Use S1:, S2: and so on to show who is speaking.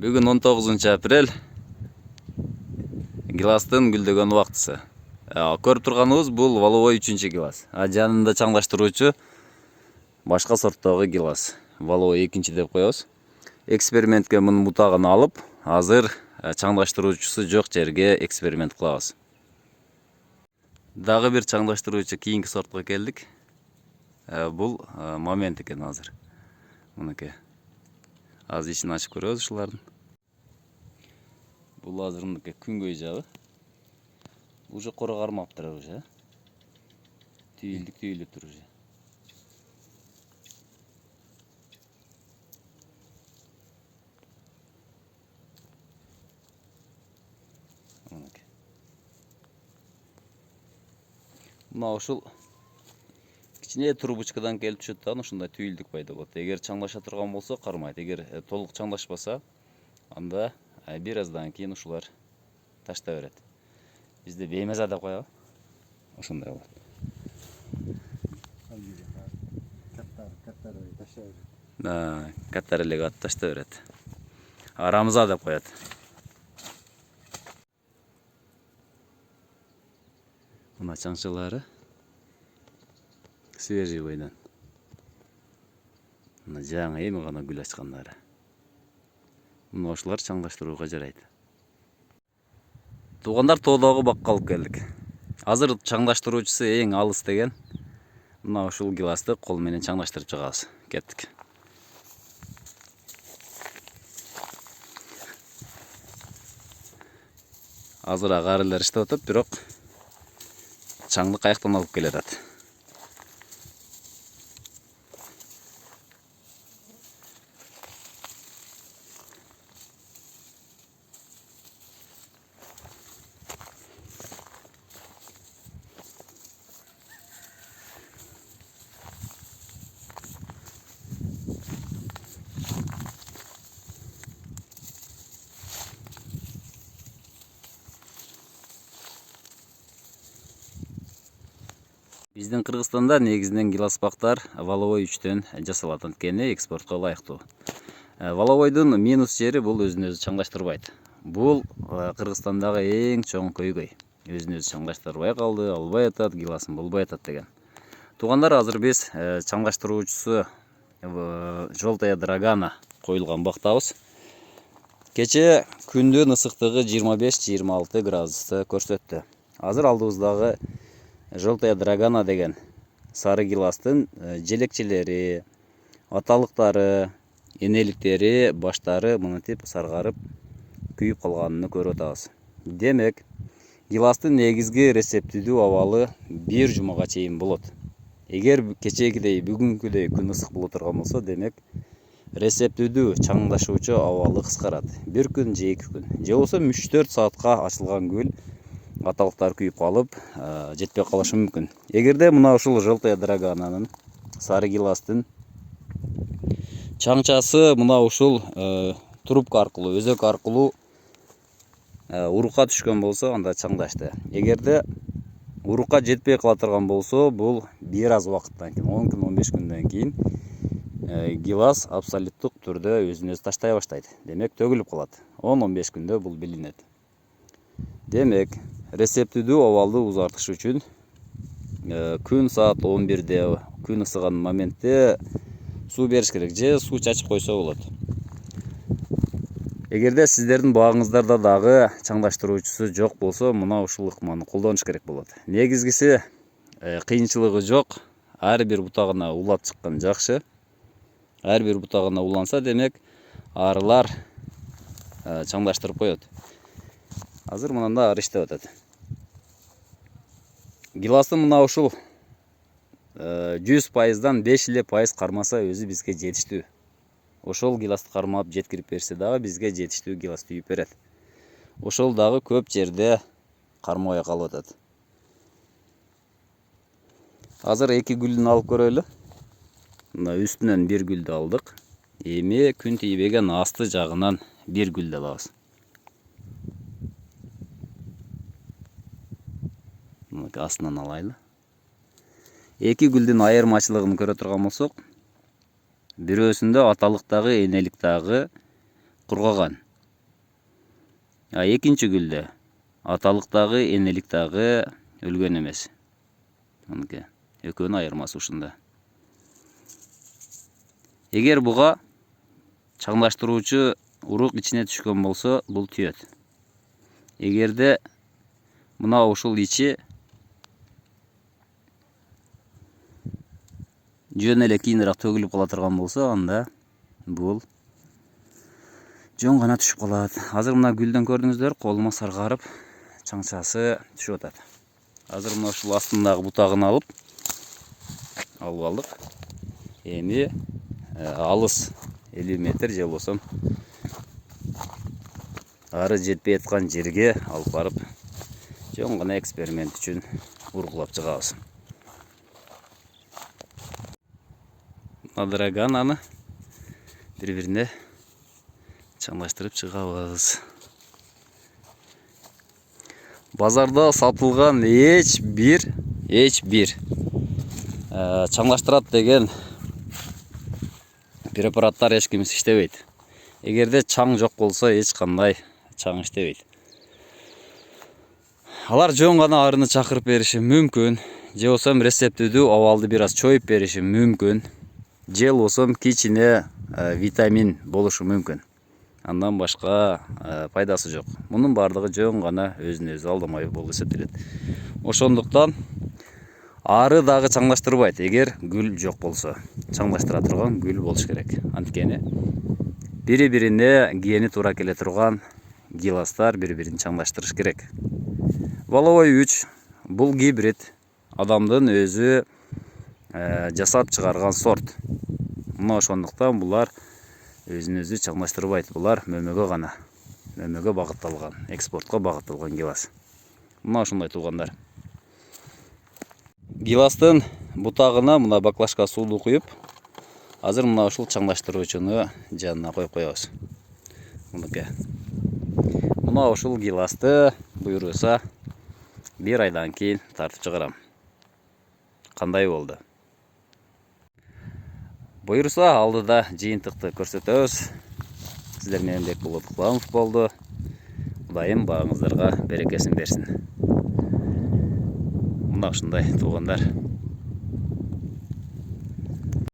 S1: Бүгін 19 апрель гиластын гүлдөгөн убактысы. Көрүп турганыбыз бул валовой 3 гилас. Жанында чаңдаштыруучу башка сорттогу гилас. Валовой 2 деп коебуз. Экспериментке мунун бутагын алып, азыр чаңдаштыруучусу жок жерге эксперимент кылабыз. Дагы бир чаңдаштыруучу кийинки сортко келдик. Бул момент экен азыр. Мынакей. Азыр ишин ачып көрөбүз ушулардын. Бул азыр мынакей күнгөй жагы. Уже кора кармаптыр уже. Түйүлүп тур уже. Мынакей. Мына ушул кичине трубочкадан келип түшөт да, ушундай түйүлдүк пайда болот. Эгер чаңдаша турган болсо кармайт. Эгер толук чаңдашпаса, анда бир аздан кийин ушулар таштай берет. Бизде беймаза деп коебу. Ошондой болот. Каттар эле атып таштай берет. Арамза деп коет. Мына чаңчылары свежий бойдан. Мына жаңы эми гана гүл ачкандары. Мына ошолар чаңдаштырууга жарайт. Туугандар, тоодогу бакка алып келдик. Азыр чаңдаштыруучусу эң алыс деген мына ушул гиласты кол менен чаңдаштырып чыгабыз. Кеттик. Азыр агарылар иштеп атат, бирок чаңды каяктан алып келе атат. Биздин Кыргызстанда негизинен гилас бактар валовой 3төн жасалат, анткени экспортко ылайыктуу. Валовойдун минус жери бул өзүн өзү чаңдаштырбайт. Бул Кыргызстандагы эң чоң көйгөй. Өзүн өзү чаңдаштырбай калды, албай атат, гиласын болбой атат деген. Туугандар, азыр биз чаңдаштыруучусу Желтая Драгана коюлган бактабыз. Кече күндүн ысыктыгы 25-26 градусты көрсөттү. Азыр алдыбыздагы Желтая Драгана деген сары гиластын желекчелери, аталыктары, энеликтери, баштары мынтип саргарып күйүп калганын көрүп атабыз. Демек, гиластын негизги рецептидүү абалы бир жумага чейин болот. Эгер кечегидей, бүгүнкүдөй күн ысык боло турган болсо, демек рецептидүү чаңдашуучу абалы кыскарат. Бир күн же 2 күн. Же болбосо 3-4 саатка ачылган гүл аталыктар күйүп калып, жетпей калышы мүмкүн. Эгерде мына ушул Желтая Драгананын сары гиластын чаңчасы мына ушул трубка аркылуу, өзөк аркылуу урукка түшкөн болсо, анда чаңдашты. Эгерде урукка жетпей кала турган болсо, бул бир аз убакыттан кийин, 10 күн, 15 күндөн кийин гилас абсолюттук түрдө өзүн өзү таштай баштайт. Демек, төгүлүп калат. 10-15 күндө бул билинет. Демек, рецептидүү абалды узартыш үчүн күн саат 11-де, күн ысыган моментте суу бериш керек, же суу чачып койсо болот. Эгерде сиздердин багыңыздарда дагы чаңдаштыруучусу жок болсо, мына ушул ыкманы колдонуш керек болот. Негизгиси кыйынчылыгы жок, ар бир бутагына улап чыккан жакшы. Ар бир бутагына уланса, демек арылар чаңдаштырып коет. Азыр мынанда ары иштеп атат. Гиластын мына ушул 100%дан 5% кармаса өзү бизге жетиштүү. Ошол гиласты кармап жеткирип берсе дагы бизге жетиштүү гилас түйүп берет. Ошол дагы көп жерде кармабай калып атат. Азыр 2 гүлдүн алып көрөлү. Мына үстүнөн бир гүлдү алдык. Эми күн тийбеген асты жагынан бир гүлдү алабыз. Астынан алайлы. 2 гүлдүн айырмачылыгын көрө турган болсок, бирөөсүндө аталыктагы энелик дагы кургаган. Экинчи гүлдө аталык дагы, энелик дагы өлгөн эмес. Мынакей, экөөнүн айырмасы ушунда. Эгер буга чаңдаштыруучу урук ичине түшкөн болсо, бул түйөт. Эгерде мына ушул ичи жөн эле кийинирээк төгүлүп кала турган болсо, анда бул жөн гана түшүп калат. Азыр мына гүлдөн көрдүңүздөр, колума саргарып, чаңчасы түшүп атат. Азыр мына ушул астындагы бутагын алып алдык. Эми алыс 50 метр же болсо ары жетпей аткан жерге алып барып, жөн гана эксперимент үчүн ургулап чыгабыз. Адырагананы бири-бирине чаңдаштырып чыгабыз. Базарда сатылган эч бир чаңдаштырат деген препараттар эч ким иштебейт. Эгерде чаң жок болсо, эч кандай чаң иштебейт. Алар жөн гана арыны чакырып бериши мүмкүн, же болсо рецептүдүү абалды бир аз чоюп бериши мүмкүн, же болсо кичине витамин болушу мүмкүн. Андан башка пайдасы жок. Мунун бардыгы жөн гана өзүн өзү алдамай болуп эсептелет. Ошондуктан ары дагы чаңдаштырбайт. Эгер гүл жок болсо, чаңдаштыра турган гүл болуш керек. Анткени бири-бирине гени туура келе турган гиластар бири-бирин чаңдаштырыш керек. Воловой 3 бул гибрид, адамдын өзү жасап чыгарган сорт. Мына ошондуктан булар өзүн өзү чаңдаштырбайт. Булар мөмөгө гана, мөмөгө багытталган, экспортко багытталган гилас. Мына ушундай туугандар. Гиластын бутагына мына баклажка сууду куюп, азыр мына ушул чаңдаштыруучуну жанына коюп коебуз. Мынакей. Мына ушул гиласты буйруса 1 айдан кийин тартып чыгарам. Кандай болду? Буйруса алдыда жыйынтыкты көрсөтөбүз. Сиздер менен Бекболот Куламов болду. Кудайым багыңыздарга берекесин берсин. Мына ушундай туугандар.